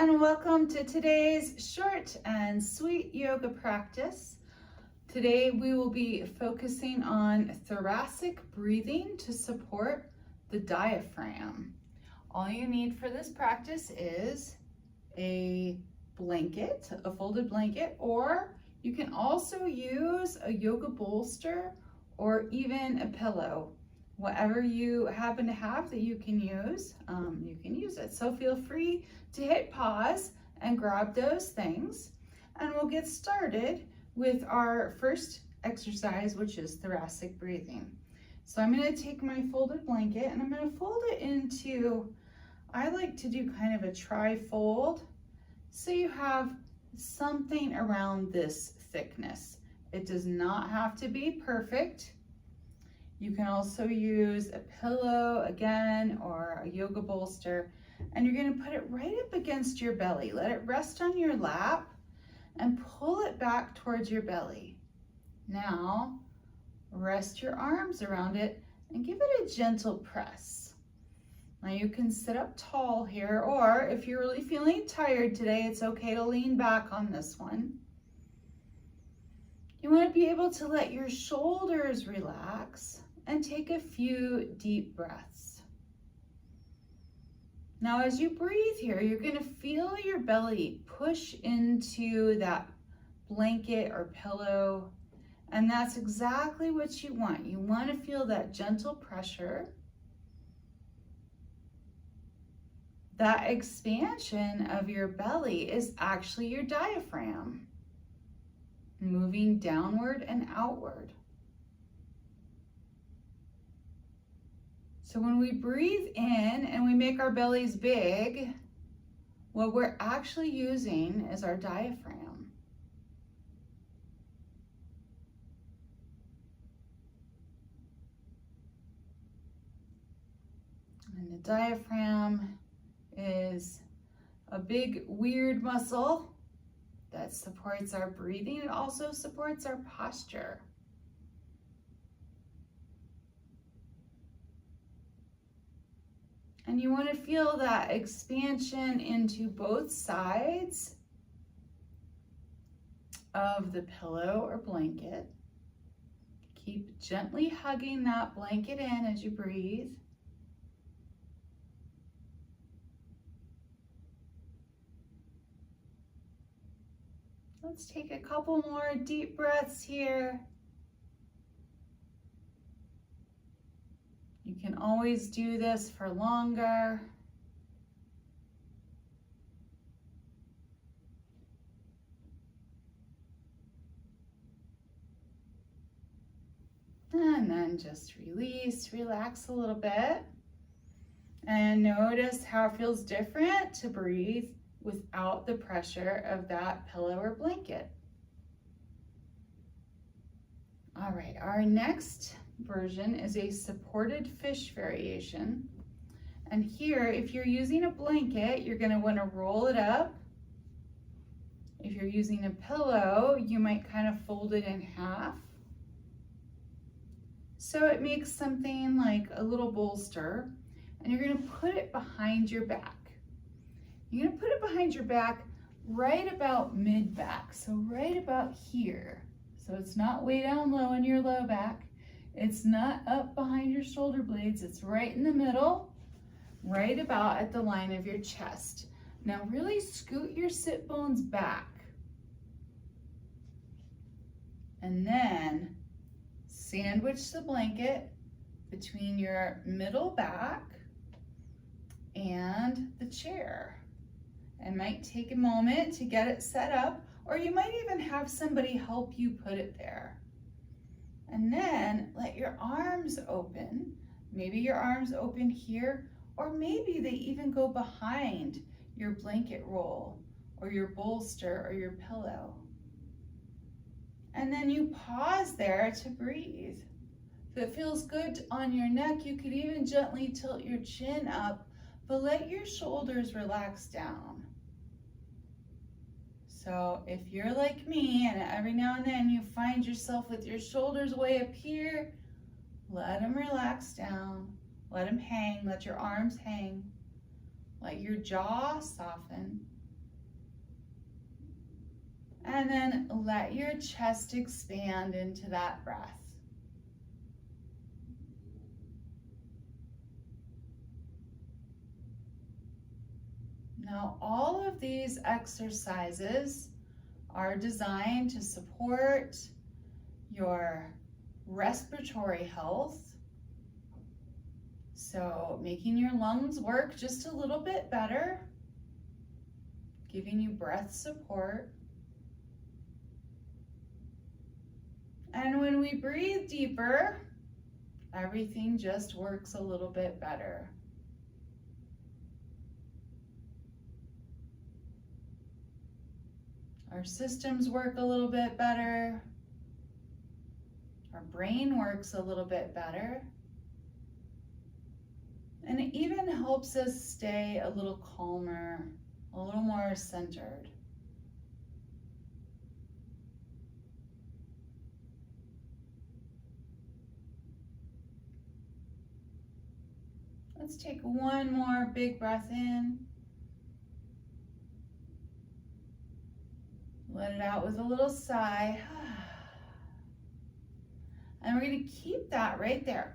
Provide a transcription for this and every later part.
and welcome to today's short and sweet yoga practice. Today we will be focusing on thoracic breathing to support the diaphragm. All you need for this practice is a blanket, a folded blanket, or you can also use a yoga bolster or even a pillow. Whatever you happen to have that you can use it. So feel free to hit pause and grab those things. And we'll get started with our first exercise, which is thoracic breathing. So I'm gonna take my folded blanket and I'm gonna fold it into, I like to do kind of a tri-fold. So you have something around this thickness. It does not have to be perfect. You can also use a pillow again or a yoga bolster, and you're going to put it right up against your belly. Let it rest on your lap and pull it back towards your belly. Now rest your arms around it and give it a gentle press. Now you can sit up tall here, or if you're really feeling tired today, it's okay to lean back on this one. You want to be able to let your shoulders relax and take a few deep breaths. Now as you breathe here, you're going to feel your belly push into that blanket or pillow, and that's exactly what you want. You want to feel that gentle pressure. That expansion of your belly is actually your diaphragm, moving downward and outward. So when we breathe in and we make our bellies big, what we're actually using is our diaphragm. And the diaphragm is a big, weird muscle that supports our breathing. It also supports our posture. And you want to feel that expansion into both sides of the pillow or blanket. Keep gently hugging that blanket in as you breathe. Let's take a couple more deep breaths here. You can always do this for longer. And then just release, relax a little bit. And notice how it feels different to breathe without the pressure of that pillow or blanket. All right, our next version is a supported fish variation. And here, if you're using a blanket, you're going to want to roll it up. If you're using a pillow, you might kind of fold it in half. So it makes something like a little bolster, and you're going to put it behind your back. You're going to put it behind your back right about mid-back, so right about here. So it's not way down low in your low back. It's not up behind your shoulder blades. It's right in the middle, right about at the line of your chest. Now really scoot your sit bones back. And then sandwich the blanket between your middle back and the chair. It might take a moment to get it set up, or you might even have somebody help you put it there. And then let your arms open. Maybe your arms open here, or maybe they even go behind your blanket roll or your bolster or your pillow. And then you pause there to breathe. If it feels good on your neck, you could even gently tilt your chin up, but let your shoulders relax down. So if you're like me and every now and then you find yourself with your shoulders way up here, let them relax down. Let them hang. Let your arms hang. Let your jaw soften. And then let your chest expand into that breath. Now, all of these exercises are designed to support your respiratory health. So making your lungs work just a little bit better, giving you breath support. And when we breathe deeper, everything just works a little bit better. Our systems work a little bit better. Our brain works a little bit better. And it even helps us stay a little calmer, a little more centered. Let's take one more big breath in. Let it out with a little sigh. And we're going to keep that right there.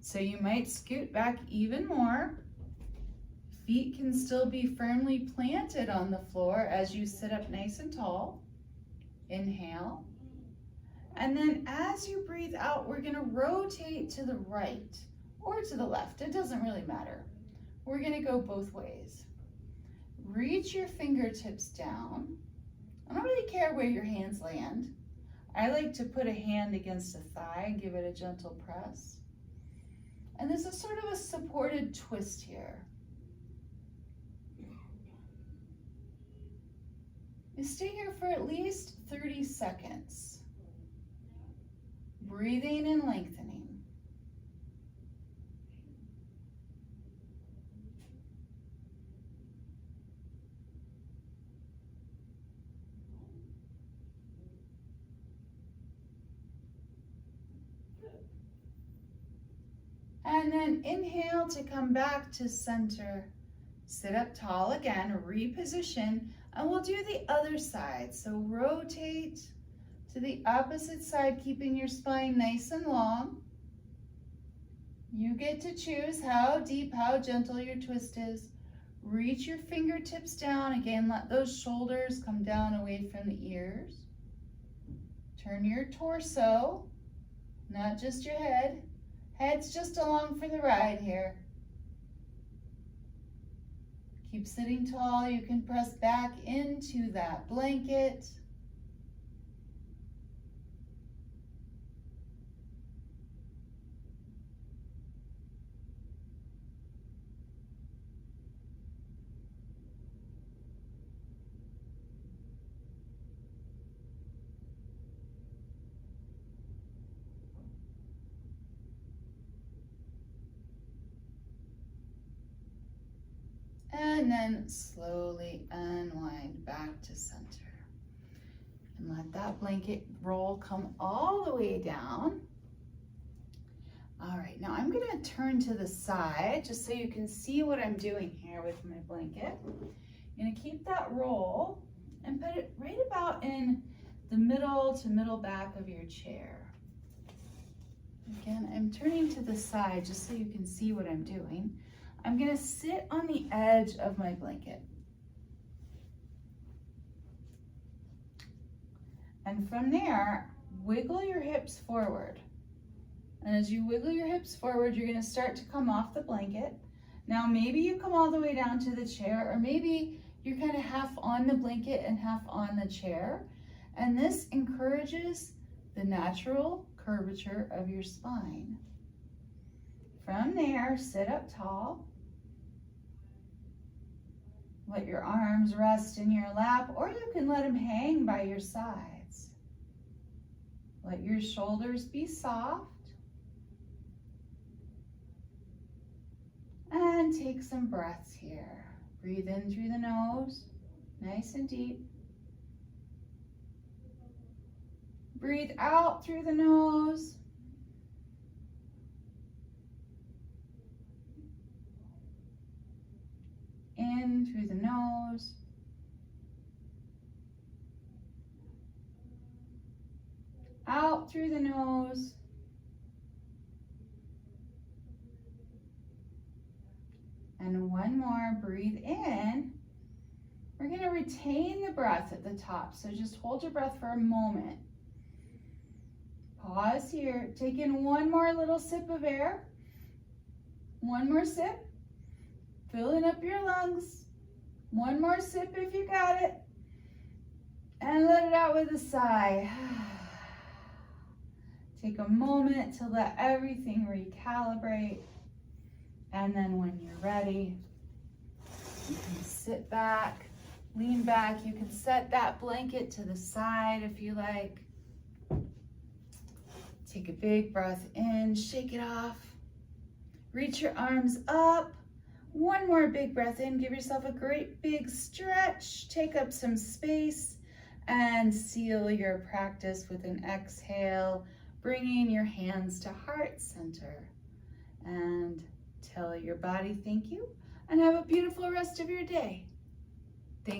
So you might scoot back even more. Feet can still be firmly planted on the floor as you sit up nice and tall. Inhale. And then as you breathe out, we're going to rotate to the right or to the left. It doesn't really matter. We're going to go both ways. Reach your fingertips down. I don't really care where your hands land. I like to put a hand against a thigh and give it a gentle press. And this is sort of a supported twist here. You stay here for at least 30 seconds. Breathing and lengthening. And then inhale to come back to center. Sit up tall again, reposition, and we'll do the other side. So rotate to the opposite side, keeping your spine nice and long. You get to choose how deep, how gentle your twist is. Reach your fingertips down. Again, let those shoulders come down away from the ears. Turn your torso, not just your head. Head's just along for the ride here. Keep sitting tall. You can press back into that blanket. And then slowly unwind back to center. And let that blanket roll come all the way down. All right, now I'm gonna turn to the side just so you can see what I'm doing here with my blanket. I'm gonna keep that roll and put it right about in the middle to middle back of your chair. Again, I'm turning to the side just so you can see what I'm doing. I'm gonna sit on the edge of my blanket. And from there, wiggle your hips forward. And as you wiggle your hips forward, you're gonna start to come off the blanket. Now, maybe you come all the way down to the chair, or maybe you're kind of half on the blanket and half on the chair. And this encourages the natural curvature of your spine. From there, sit up tall. Let your arms rest in your lap, or you can let them hang by your sides. Let your shoulders be soft. And take some breaths here. Breathe in through the nose, nice and deep. Breathe out through the nose. In through the nose. out through the nose. And one more, breathe in. We're going to retain the breath at the top, so just hold your breath for a moment. Pause here, take in one more little sip of air. One more sip, filling up your lungs. One more sip if you got it. And let it out with a sigh. Take a moment to let everything recalibrate. And then when you're ready, you can sit back, lean back. You can set that blanket to the side if you like. Take a big breath in, shake it off. Reach your arms up. One more big breath in. Give yourself a great big stretch. Take up some space and seal your practice with an exhale, bringing your hands to heart center. And tell your body thank you and have a beautiful rest of your day.